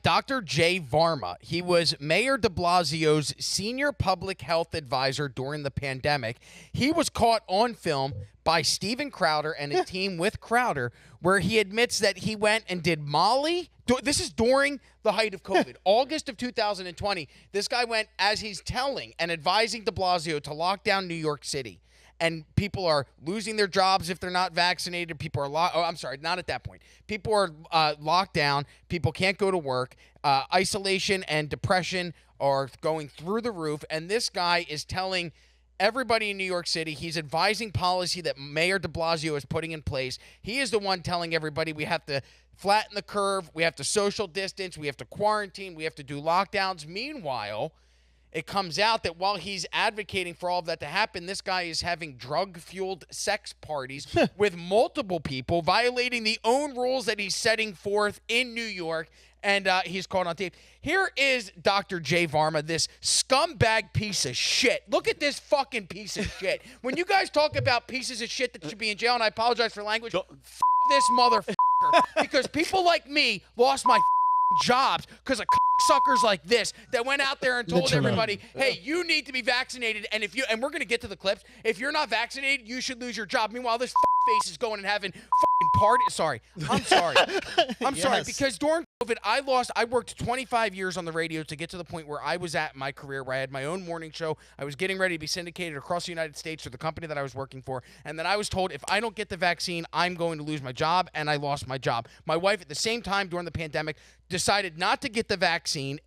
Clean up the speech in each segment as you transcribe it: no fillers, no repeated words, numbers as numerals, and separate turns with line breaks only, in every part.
Dr. J. Varma. He was Mayor de Blasio's senior public health advisor during the pandemic. He was caught on film by Steven Crowder and a team with Crowder, where he admits that he went and did Molly. This is during the height of COVID, August of 2020. This guy went, as he's telling and advising de Blasio to lock down New York City. And people are losing their jobs if they're not vaccinated. People are I'm sorry, not at that point. People are locked down. People can't go to work. Isolation and depression are going through the roof. And this guy is telling everybody in New York City, he's advising policy that Mayor de Blasio is putting in place. He is the one telling everybody we have to flatten the curve. We have to social distance. We have to quarantine. We have to do lockdowns. Meanwhile, it comes out that while he's advocating for all of that to happen, this guy is having drug-fueled sex parties with multiple people, violating the own rules that he's setting forth in New York, and he's caught on tape. Here is Dr. J. Varma, this scumbag piece of shit. Look at this fucking piece of shit. When you guys talk about pieces of shit that should be in jail, and I apologize for language, f*** this motherfucker, because people like me lost my jobs because of suckers like this that went out there and told everybody, hey, you need to be vaccinated, and we're going to get to the clips, if you're not vaccinated, you should lose your job. Meanwhile, this face is going and having party. Sorry. I'm sorry. I'm sorry, because during COVID, I worked 25 years on the radio to get to the point where I was at my career, where I had my own morning show. I was getting ready to be syndicated across the United States for the company that I was working for, and then I was told if I don't get the vaccine, I'm going to lose my job, and I lost my job. My wife, at the same time during the pandemic, decided not to get the vaccine,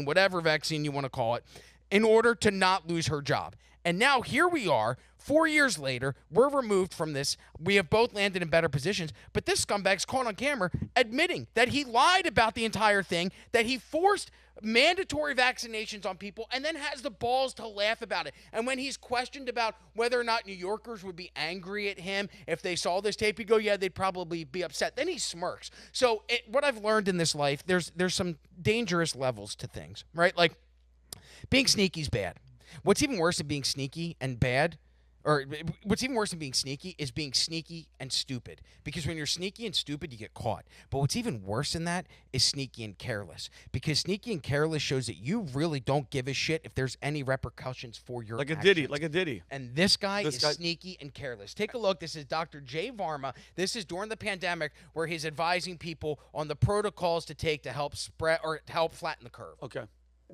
whatever vaccine you want to call it, in order to not lose her job. And now here we are, 4 years later, we're removed from this. We have both landed in better positions, but this scumbag's caught on camera admitting that he lied about the entire thing, that he forced mandatory vaccinations on people, and then has the balls to laugh about it. And when he's questioned about whether or not New Yorkers would be angry at him if they saw this tape, he'd go, yeah, they'd probably be upset. Then he smirks. So what I've learned in this life, there's some dangerous levels to things, right? Like, being sneaky is bad. What's even worse than being sneaky and bad, or what's even worse than being sneaky is being sneaky and stupid. Because when you're sneaky and stupid, you get caught. But what's even worse than that is sneaky and careless. Because sneaky and careless shows that you really don't give a shit if there's any repercussions for your actions.
Like a ditty.
And this guy is sneaky and careless. Take a look. This is Dr. J. Varma. This is during the pandemic, where he's advising people on the protocols to take to help spread or to help flatten the curve.
Okay.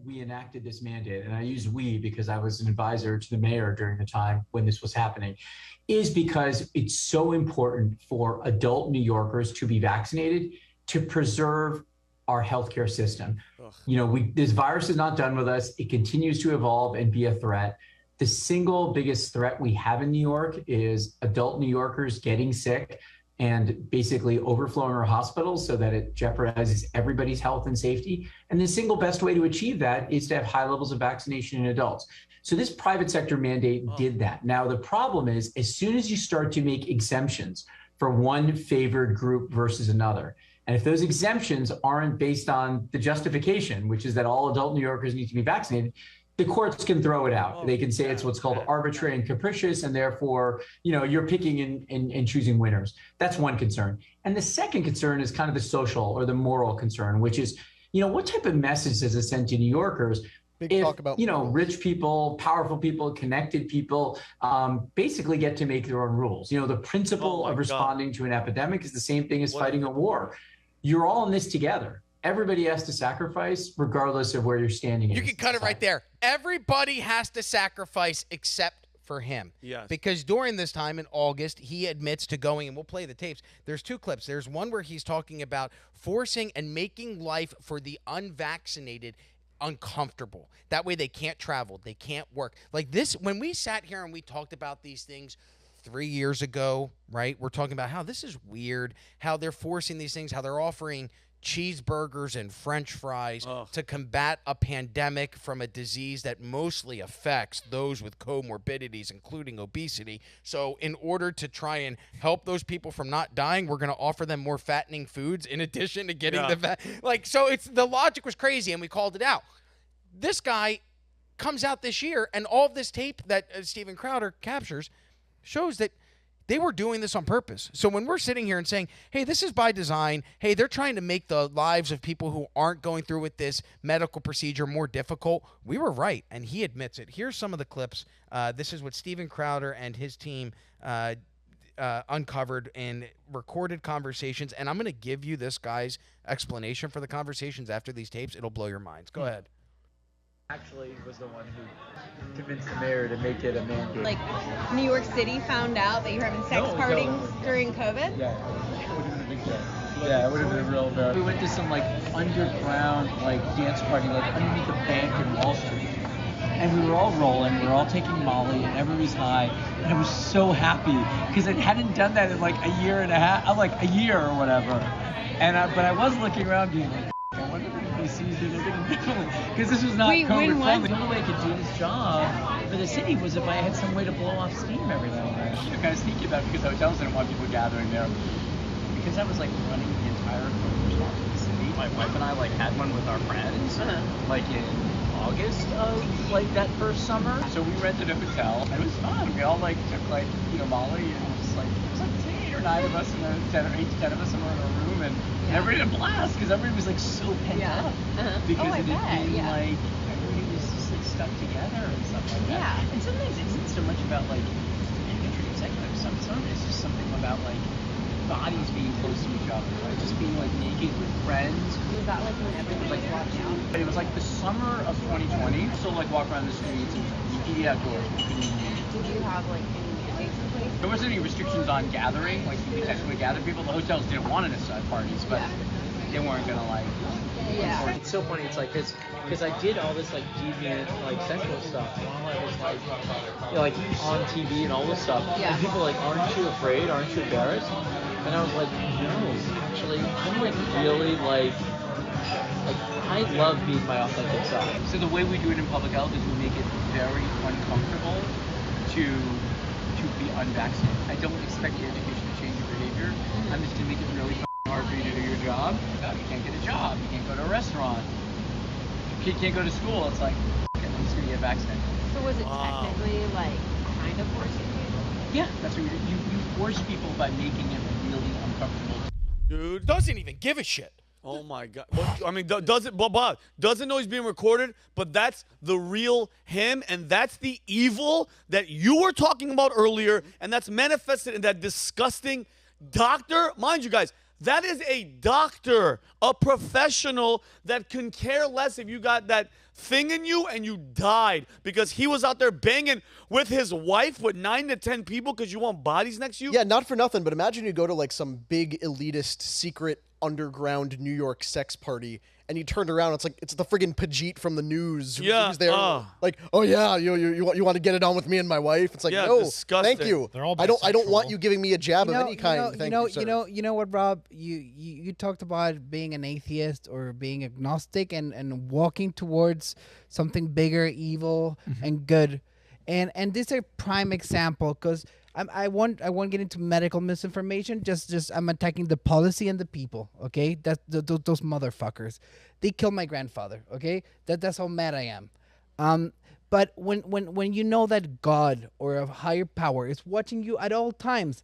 We enacted this mandate, and I use we because I was an advisor to the mayor during the time when this was happening, is because it's so important for adult New Yorkers to be vaccinated to preserve our healthcare system. Ugh. You know, this virus is not done with us. It continues to evolve and be a threat. The single biggest threat we have in New York is adult New Yorkers getting sick and basically overflowing our hospitals so that it jeopardizes everybody's health and safety. And the single best way to achieve that is to have high levels of vaccination in adults. So this private sector mandate did that. Now, the problem is, as soon as you start to make exemptions for one favored group versus another, and if those exemptions aren't based on the justification, which is that all adult New Yorkers need to be vaccinated, the courts can throw it out. They can say it's what's called arbitrary and capricious, and therefore, you know, you're picking and choosing winners. That's one concern. And the second concern is kind of the social or the moral concern, which is, you know, what type of message does it send to New Yorkers if, you know, rich people, powerful people, connected people basically get to make their own rules? You know, the principle of responding to an epidemic is the same thing as fighting a war. You're all in this together. Everybody has to sacrifice regardless of where you're standing.
You can cut it right there. Everybody has to sacrifice except for him.
Yes.
Because during this time in August, he admits to going, and we'll play the tapes. There's two clips. There's one where he's talking about forcing and making life for the unvaccinated uncomfortable. That way they can't travel. They can't work. Like this, when we sat here and we talked about these things 3 years ago, right? We're talking about how this is weird, how they're forcing these things, how they're offering cheeseburgers and French fries to combat a pandemic from a disease that mostly affects those with comorbidities, including obesity. So in order to try and help those people from not dying, we're going to offer them more fattening foods in addition to getting so the logic was crazy, and we called it out. This guy comes out this year, and all of this tape that Steven Crowder captures shows that They were doing this on purpose. So when we're sitting here and saying, hey, this is by design, hey, they're trying to make the lives of people who aren't going through with this medical procedure more difficult, we were right, and he admits it. Here's some of the clips. This is what Steven Crowder and his team uncovered in recorded conversations, and I'm going to give you this guy's explanation for the conversations after these tapes. It'll blow your minds. Go ahead.
Actually was the one who convinced the mayor to make it a mandate.
Like, New York City found out that you were having sex parties during COVID?
Yeah, it would have been a big deal. Yeah, it would have been real bad. We went to some, like, underground, like, dance party, like, underneath a bank in Wall Street. And we were all rolling, we were all taking Molly, and everybody's high. And I was so happy, because I hadn't done that in, like, a year and a half, like, a year or whatever. And but I was looking around being like, I wonder if anybody sees it. Because this was not COVID friendly. The only way I could do this job for the city was if I had some way to blow off steam every now and then. I'm kind of sneaky about it because hotels didn't want people gathering there. Because I was like running the entire COVID response for the city. My wife and I like had one with our friends, like in August of like that first summer. So we rented a hotel. It was fun. We all like took like Molly, and it was like 8 or 9 of us, and 8 to 10 of us in a room, and everybody had a blast because everybody was like so pent up because it had been like everybody was just like stuck together and stuff like that. Yeah. And sometimes it isn't so much about like imagery and sex. Some it's just something about like bodies being close to each other, right? Just being like naked with friends.
Was that like when everyone was locked down?
But it was like the summer of 2020. Still like walk around the streets and eat outdoors.
Did you have like any mandates in place?
There wasn't any restrictions on gathering, like you could actually gather people. The hotels didn't want us to have parties, but they weren't gonna like.
Yeah.
It's so funny. It's like because I did all this like deviant like sexual stuff while I was like like on TV and all this stuff.
Yeah.
And people are like, aren't you afraid? Aren't you embarrassed? And I was like, no, actually, I'm like really like I love being my authentic self. So the way we do it in public health is we make it very uncomfortable to be unvaccinated. I don't expect the education to change your behavior. I'm just gonna make it really hard for you to do your job. You can't get a job. You can't go to a restaurant. Your kid can't go to school. It's like, okay, I'm just gonna get vaccinated.
So was it technically like kind of forcing people?
Yeah, that's what you force people by making it really uncomfortable.
Dude doesn't even give a shit.
Oh my God! I mean, Bob doesn't know he's being recorded, but that's the real him, and that's the evil that you were talking about earlier, and that's manifested in that disgusting doctor. Mind you, guys, that is a doctor, a professional that can care less if you got that thing in you and you died because he was out there banging with his wife with 9 to 10 people because you want bodies next to you.
Yeah, not for nothing, but imagine you go to like some big elitist secret underground New York sex party and you turned around, it's like it's the friggin' Pajit from the news who's there like, oh yeah, you want to get it on with me and my wife. It's like, no,
disgusting.
thank you.
They're all
I don't want you giving me a jab of any kind.
You know what, Rob? You talked about being an atheist or being agnostic and walking towards something bigger, evil and good. And this is a prime example because I won't get into medical misinformation. Just I'm attacking the policy and the people. Okay, that's those motherfuckers. They killed my grandfather. Okay, that's how mad I am. But when you know that God or a higher power is watching you at all times,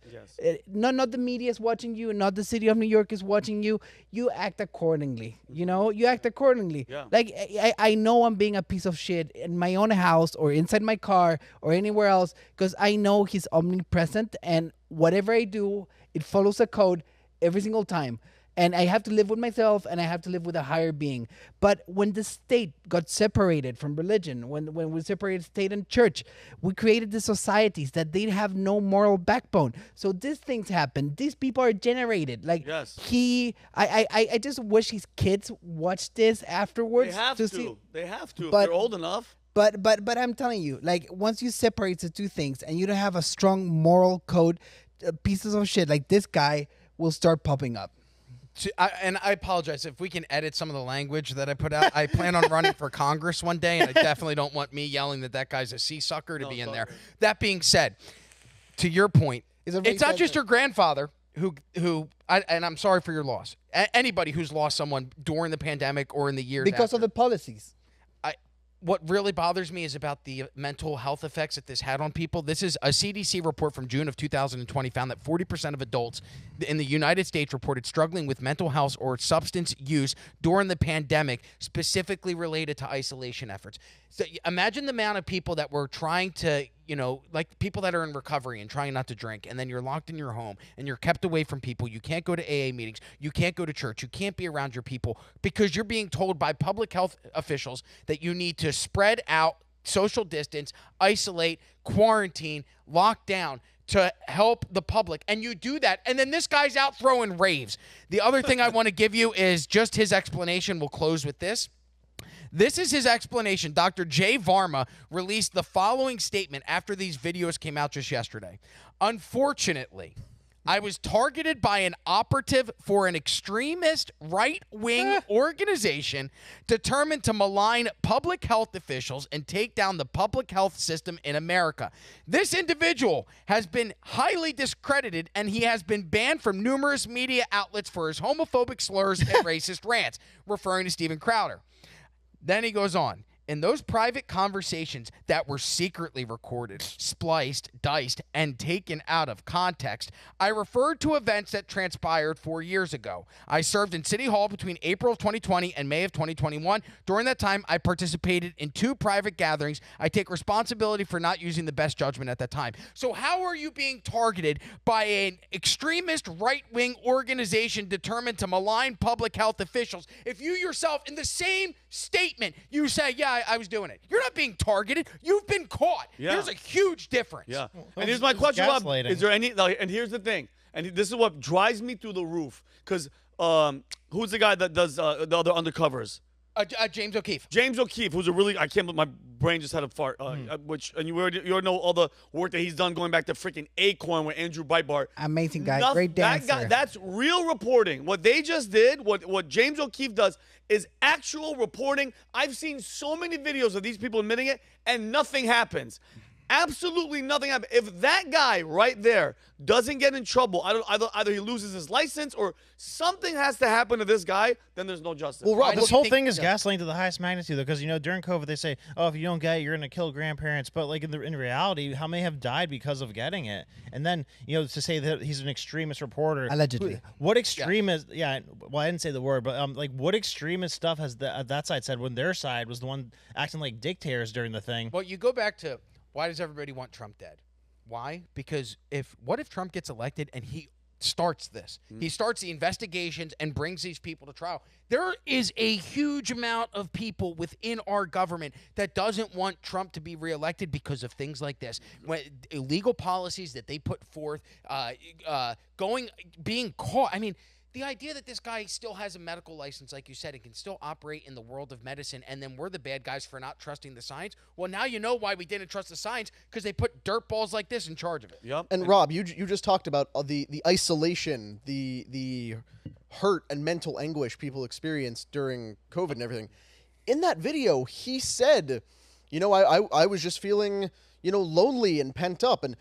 not the media is watching you, not the city of New York is watching you, you act accordingly. You know, you act accordingly.
Yeah.
Like I know I'm being a piece of shit in my own house or inside my car or anywhere else because I know he's omnipresent and whatever I do, it follows a code every single time. And I have to live with myself, and I have to live with a higher being. But when the state got separated from religion, when we separated state and church, we created the societies that they have no moral backbone. So these things happen. These people are generated. Like I just wish his kids watch this afterwards.
They have to.
See.
They have to.
But
if they're old enough.
But I'm telling you, like once you separate the two things, and you don't have a strong moral code, pieces of shit like this guy will start popping up.
And I apologize if we can edit some of the language that I put out. I plan on running for Congress one day, and I definitely don't want me yelling that guy's a sea sucker to be in there. That being said, to your point, it's not just your grandfather who and I'm sorry for your loss. Anybody who's lost someone during the pandemic or in the years
because
after.
of the policies.
what really bothers me is about the mental health effects that this had on people. This is a CDC report from June of 2020 found that 40% of adults in the United States reported struggling with mental health or substance use during the pandemic, specifically related to isolation efforts. So imagine the amount of people that were trying to, like people that are in recovery and trying not to drink, and then you're locked in your home and you're kept away from people. You can't go to AA meetings. You can't go to church. You can't be around your people because you're being told by public health officials that you need to spread out, social distance, isolate, quarantine, lock down to help the public. And you do that, and then this guy's out throwing raves. The other thing I want to give you is just his explanation. We'll close with this. This is his explanation. Dr. J. Varma released the following statement after these videos came out just yesterday. Unfortunately, I was targeted by an operative for an extremist right-wing organization determined to malign public health officials and take down the public health system in America. This individual has been highly discredited, and he has been banned from numerous media outlets for his homophobic slurs and racist rants, referring to Steven Crowder. Then he goes on. In those private conversations that were secretly recorded, spliced, diced, and taken out of context, I referred to events that transpired 4 years ago. I served in City Hall between April of 2020 and May of 2021. During that time, I participated in 2 private gatherings. I take responsibility for not using the best judgment at that time. So how are you being targeted by an extremist right-wing organization determined to malign public health officials if you yourself, in the same statement, you say, yeah, I was doing it? You're not being targeted. You've been caught.
Yeah.
There's a huge difference.
Yeah. And here's my question, Rob. Is there any, and here's the thing, and this is what drives me through the roof, because who's the guy that does the other undercovers?
James O'Keefe.
James O'Keefe, who's a really, I can't believe my brain just had a fart, and you already know all the work that he's done going back to freaking Acorn with Andrew Breitbart.
Amazing guy, great dancer.
That guy, that's real reporting. What they just did, what James O'Keefe does, is actual reporting. I've seen so many videos of these people admitting it, and nothing happens. Absolutely nothing happens. If that guy right there doesn't get in trouble, either he loses his license or something has to happen to this guy, then there's no justice.
Well, Rob, this whole thing is gaslighting to the highest magnitude, though, because, during COVID, they say, oh, if you don't get it, you're going to kill grandparents. But, like, in reality, how many have died because of getting it? And then, to say that he's an extremist reporter.
Allegedly.
What extremist, well, I didn't say the word, but, what extremist stuff has that side said when their side was the one acting like dictators during the thing?
Well, you go back to, why does everybody want Trump dead? Why? Because what if Trump gets elected and he starts this? He starts the investigations and brings these people to trial. There is a huge amount of people within our government that doesn't want Trump to be reelected because of things like this. When illegal policies that they put forth, being caught. I mean, the idea that this guy still has a medical license, like you said, and can still operate in the world of medicine, and then we're the bad guys for not trusting the science. Well, now you know why we didn't trust the science, because they put dirtballs like this in charge of it.
Yep.
And Rob, you just talked about the isolation, the hurt and mental anguish people experienced during COVID and everything. In that video, he said, I was just feeling, lonely and pent up, and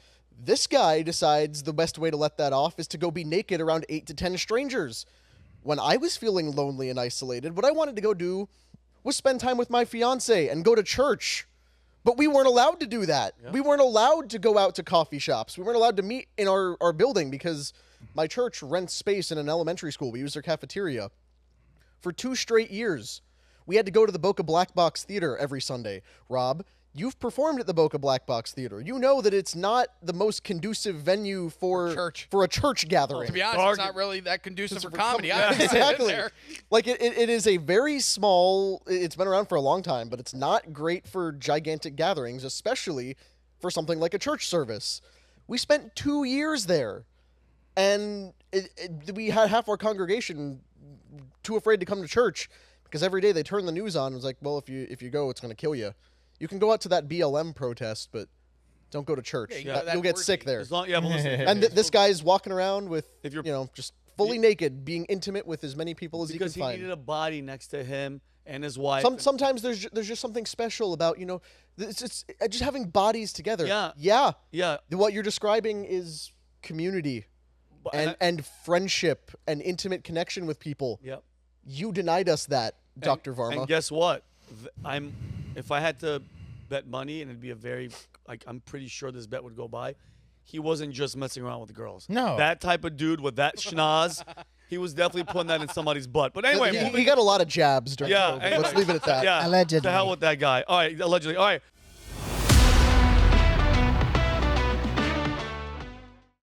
this guy decides the best way to let that off is to go be naked around 8 to 10 strangers. When I was feeling lonely and isolated, what I wanted to go do was spend time with my fiance and go to church. But we weren't allowed to do that. Yeah. We weren't allowed to go out to coffee shops. We weren't allowed to meet in our building because my church rents space in an elementary school. We use their cafeteria. For 2 straight years, we had to go to the Boca Black Box Theater every Sunday. Rob, you've performed at the Boca Black Box Theater. You know that it's not the most conducive venue for a church gathering.
Well, to be honest, it's not really that conducive for comedy.
Exactly. Like, it is a very small, it's been around for a long time, but it's not great for gigantic gatherings, especially for something like a church service. We spent 2 years there, and we had half our congregation too afraid to come to church because every day they turn the news on and was like, well, if you go, it's going to kill you. You can go out to that BLM protest, but don't go to church. You'll get sick there. And this guy's walking around with, just fully naked, being intimate with as many people as he can find.
Because he needed a body next to him and his wife.
Sometimes there's just something special about, it's just having bodies together.
Yeah.
What you're describing is community and friendship and intimate connection with people.
Yep.
You denied us that, Dr. Varma.
And guess what? if I had to bet money, and it'd be a very, like, I'm pretty sure this bet would go by, he wasn't just messing around with the girls.
No.
That type of dude with that schnoz, he was definitely putting that in somebody's butt. But anyway.
He got a lot of jabs during COVID.
Anyway.
Let's leave it at that.
Yeah.
Allegedly.
To hell with that guy. All right, allegedly. All right.